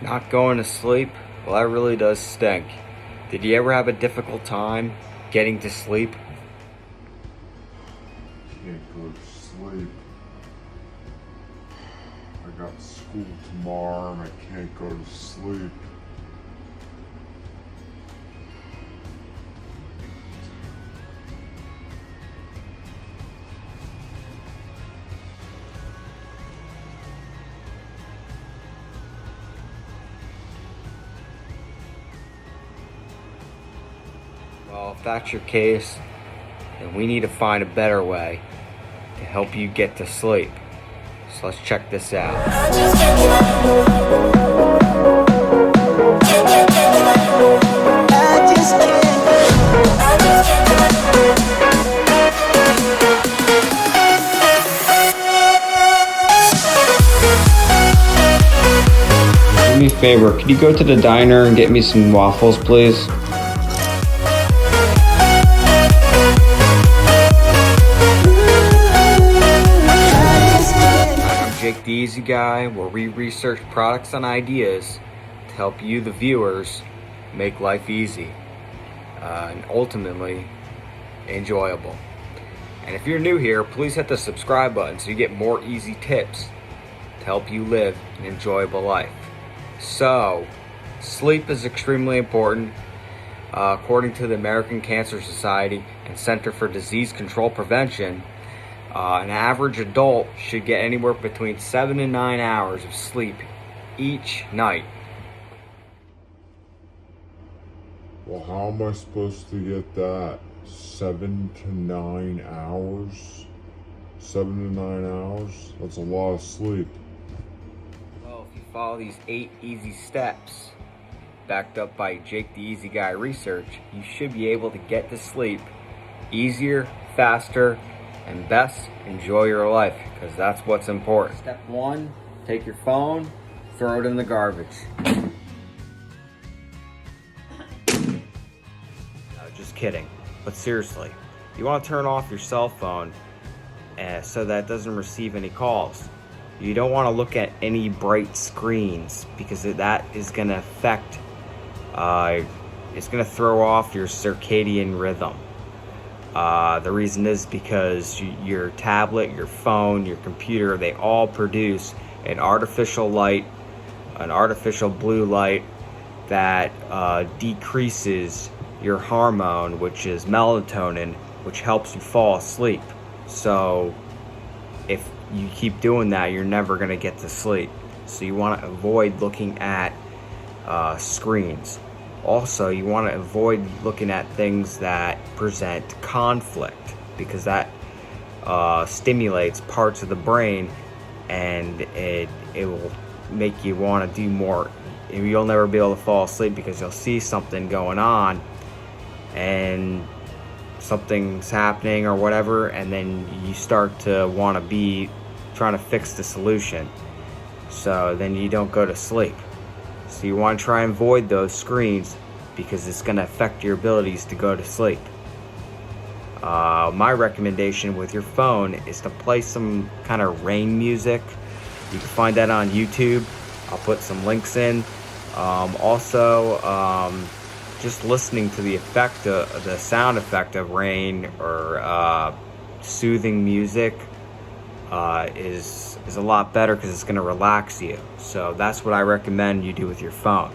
Not going to sleep? Well, that really does stink. Did you ever have a difficult time getting to sleep? Can't go to sleep. I got school tomorrow and I can't go to sleep. Well, if that's your case, then we need to find a better way to help you get to sleep. So let's check this out. Do me a favor, could you go to the diner and get me some waffles, please? Jake the Easy Guy, where we research products and ideas to help you, the viewers, make life easy and ultimately enjoyable. And if you're new here, please hit the subscribe button so you get more easy tips to help you live an enjoyable life. So, sleep is extremely important. According to the American Cancer Society and Center for Disease Control Prevention, an average adult should get anywhere between 7 and 9 hours of sleep each night. Well, how am I supposed to get that? 7 to 9 hours? 7 to 9 hours? That's a lot of sleep. Well, if you follow these 8 easy steps, backed up by Jake the Easy Guy research, you should be able to get to sleep easier, faster, and best enjoy your life, because that's what's important. Step 1, take your phone, throw it in the garbage. No, just kidding. But seriously, you want to turn off your cell phone so that it doesn't receive any calls. You don't want to look at any bright screens, because that is going to affect, it's going to throw off your circadian rhythm. The reason is because your tablet, your phone, your computer, they all produce an artificial light, an artificial blue light that decreases your hormone, which is melatonin, which helps you fall asleep. So if you keep doing that, you're never going to get to sleep. So you want to avoid looking at screens. Also, you want to avoid looking at things that present conflict, because that stimulates parts of the brain, and it will make you want to do more. You'll never be able to fall asleep because you'll see something going on and something's happening or whatever, and then you start to want to be trying to fix the solution. So then you don't go to sleep. So you want to try and avoid those screens, because it's going to affect your abilities to go to sleep. My recommendation with your phone is to play some kind of rain music. You can find that on YouTube. I'll put some links in. Just listening to the sound effect of rain or soothing music is a lot better, because it's going to relax you. So that's what I recommend you do with your phone.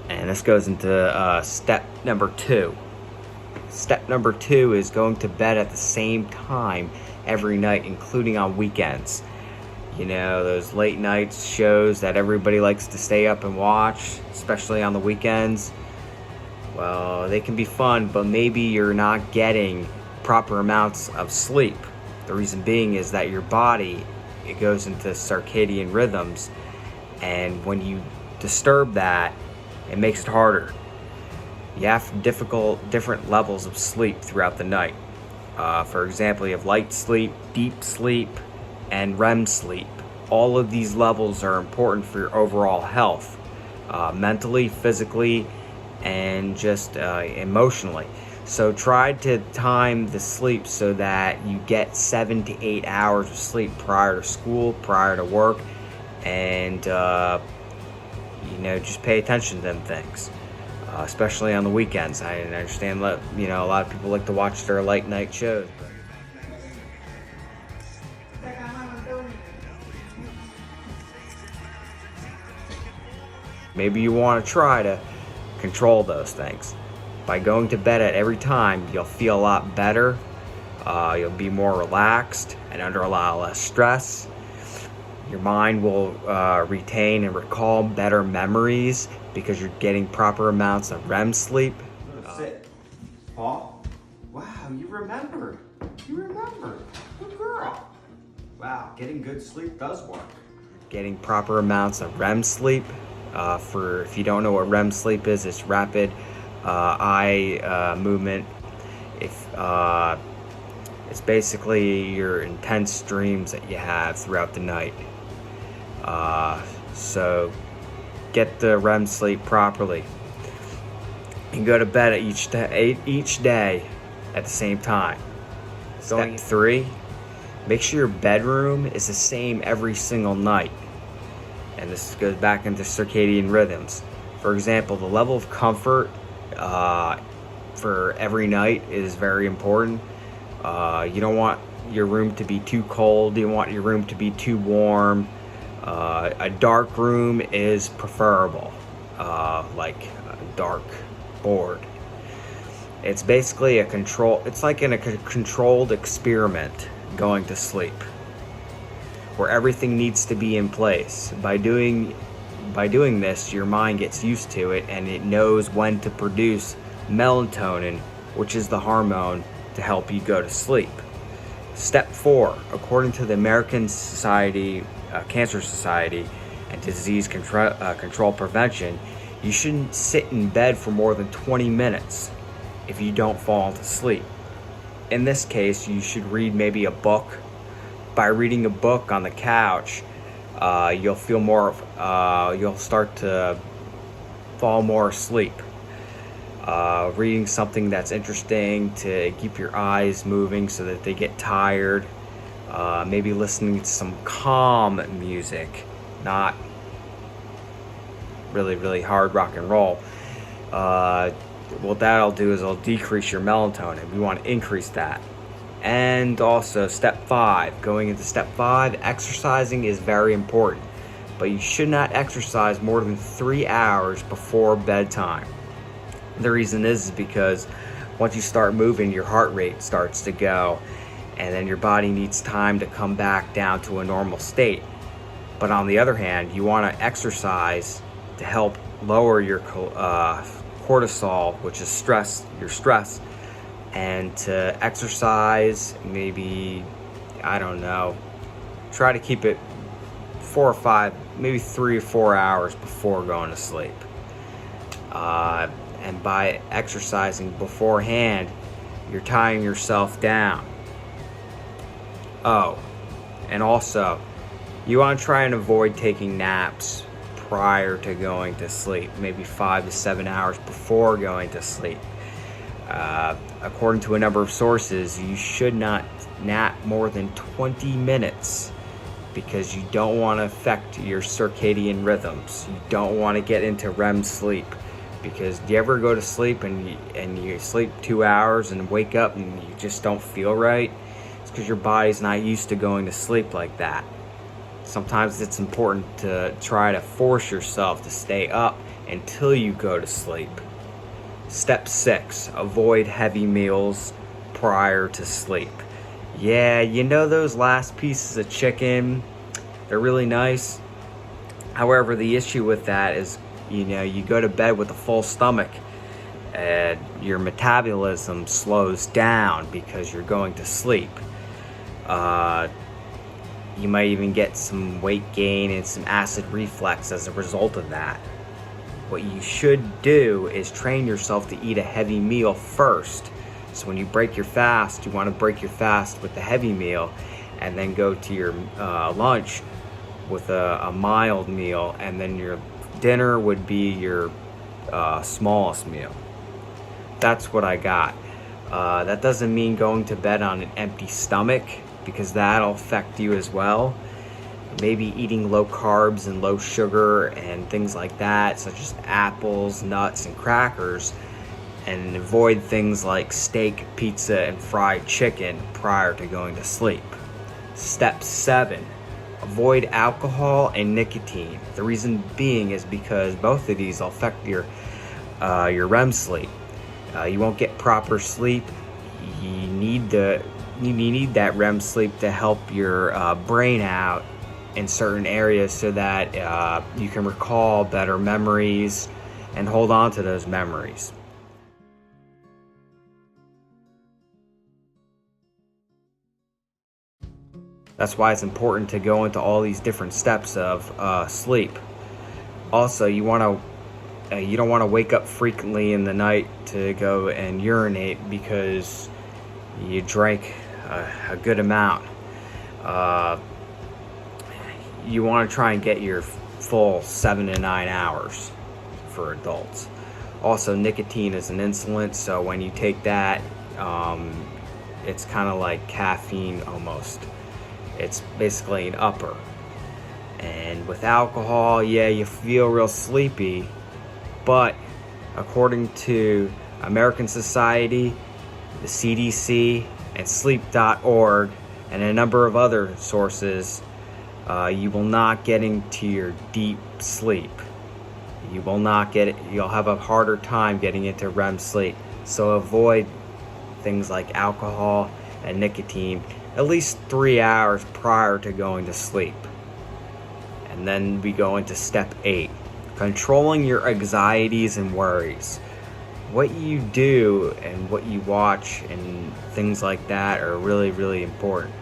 And this goes into step number 2. Step number 2 is going to bed at the same time every night, including on weekends. You know, those late night shows that everybody likes to stay up and watch, especially on the weekends. Well, they can be fun, but maybe you're not getting proper amounts of sleep. The reason being is that your body, it goes into circadian rhythms, and when you disturb that, it makes it harder. You have different levels of sleep throughout the night. For example, you have light sleep, deep sleep, and REM sleep. All of these levels are important for your overall health, mentally, physically, and just emotionally. So try to time the sleep so that you get 7 to 8 hours of sleep prior to school, prior to work, and just pay attention to them things, especially on the weekends. I understand that a lot of people like to watch their late night shows. Maybe you want to try to control those things. By going to bed at every time, you'll feel a lot better. You'll be more relaxed and under a lot less stress. Your mind will retain and recall better memories because you're getting proper amounts of REM sleep. Sit. Paul? Wow, you remembered. Good girl. Wow, getting good sleep does work. Getting proper amounts of REM sleep. If you don't know what REM sleep is, it's rapid eye movement. It's basically your intense dreams that you have throughout the night. So get the REM sleep properly and go to bed each day at the same time. Step 3, make sure your bedroom is the same every single night. And this goes back into circadian rhythms. For example, the level of comfort for every night is very important. You don't want your room to be too cold. You don't want your room to be too warm. A dark room is preferable, like a dark board. It's basically it's like in a controlled experiment going to sleep, where everything needs to be in place. By doing this, your mind gets used to it and it knows when to produce melatonin, which is the hormone to help you go to sleep. Step 4, according to the American Cancer Society and Disease Control Prevention, you shouldn't sit in bed for more than 20 minutes if you don't fall into sleep. In this case, you should read maybe a book. By reading a book on the couch, you'll start to fall more asleep. Reading something that's interesting to keep your eyes moving so that they get tired. Maybe listening to some calm music, not really, really hard rock and roll. What that'll do is it'll decrease your melatonin. We want to increase that. And also step 5, going into step 5, exercising is very important, but you should not exercise more than 3 hours before bedtime. The reason is because once you start moving, your heart rate starts to go, and then your body needs time to come back down to a normal state. But on the other hand, you want to exercise to help lower your cortisol, which is your stress, and to exercise maybe, try to keep it 4 or 5, maybe 3 or 4 hours before going to sleep. And by exercising beforehand, you're tying yourself down. Oh, and also, you want to try and avoid taking naps prior to going to sleep, maybe 5 to 7 hours before going to sleep. According to a number of sources, you should not nap more than 20 minutes because you don't want to affect your circadian rhythms. You don't want to get into REM sleep, because do you ever go to sleep and you sleep 2 hours and wake up and you just don't feel right? It's because your body's not used to going to sleep like that. Sometimes it's important to try to force yourself to stay up until you go to sleep. Step 6, avoid heavy meals prior to sleep. Yeah, those last pieces of chicken, they're really nice. However, the issue with that is, you go to bed with a full stomach and your metabolism slows down because you're going to sleep. You might even get some weight gain and some acid reflux as a result of that. What you should do is train yourself to eat a heavy meal first. So when you break your fast, you want to break your fast with the heavy meal and then go to your lunch with a mild meal, and then your dinner would be your smallest meal. That's what I got. That doesn't mean going to bed on an empty stomach, because that'll affect you as well. maybe eating low carbs and low sugar and things like that, such as apples, nuts, and crackers, and avoid things like steak, pizza, and fried chicken prior to going to sleep. Step 7, avoid alcohol and nicotine. The reason being is because both of these will affect your REM sleep. You won't get proper sleep. You need that REM sleep to help your brain out in certain areas so that you can recall better memories and hold on to those memories. That's why it's important to go into all these different steps of sleep. Also, you don't want to wake up frequently in the night to go and urinate because you drank a good amount. You want to try and get your full 7 to 9 hours for adults. Also, nicotine is an insulin, so when you take that, it's kind of like caffeine almost. It's basically an upper. And with alcohol, yeah, you feel real sleepy, but according to American Society, the CDC, and sleep.org, and a number of other sources, you will not get into your deep sleep. You will not get it. You'll have a harder time getting into REM sleep. So avoid things like alcohol and nicotine at least 3 hours prior to going to sleep. And then we go into step 8, controlling your anxieties and worries. What you do and what you watch and things like that are really, really important.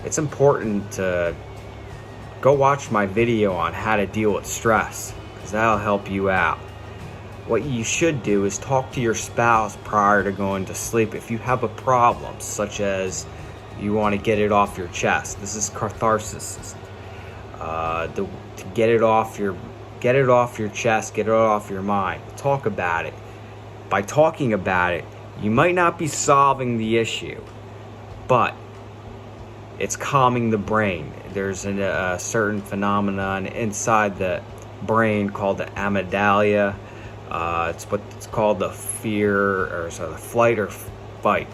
It's important to go watch my video on how to deal with stress, because that'll help you out. What you should do is talk to your spouse prior to going to sleep if you have a problem, such as you want to get it off your chest. This is catharsis. To get it off your chest, get it off your mind. Talk about it. By talking about it, you might not be solving the issue, but it's calming the brain. There's a certain phenomenon inside the brain called the amygdala. It's what's called the flight or fight.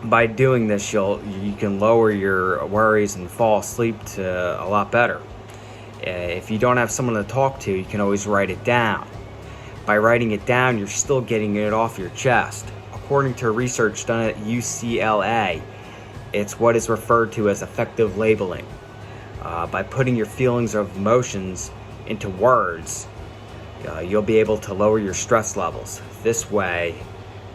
By doing this, you can lower your worries and fall asleep to a lot better. If you don't have someone to talk to, you can always write it down. By writing it down, you're still getting it off your chest. According to research done at UCLA, it's what is referred to as affective labeling. By putting your feelings or emotions into words, you'll be able to lower your stress levels. This way,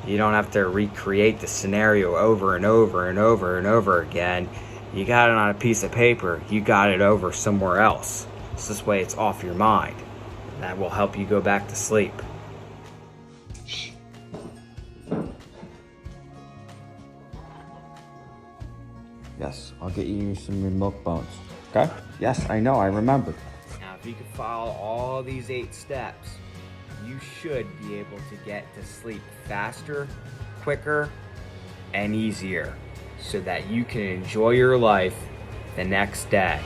you don't have to recreate the scenario over and over and over and over again. You got it on a piece of paper, you got it over somewhere else. So this way it's off your mind. That will help you go back to sleep. Yes, I'll get you some milk bones. Okay? Yes, I know, I remembered. Now, if you can follow all these 8 steps, you should be able to get to sleep faster, quicker, and easier so that you can enjoy your life the next day.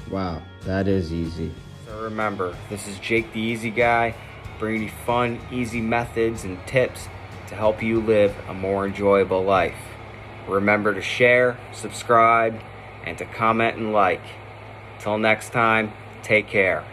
Wow, that is easy. So remember, this is Jake the Easy Guy, bringing you fun, easy methods and tips to help you live a more enjoyable life. Remember to share, subscribe, and to comment and like. Till next time, take care.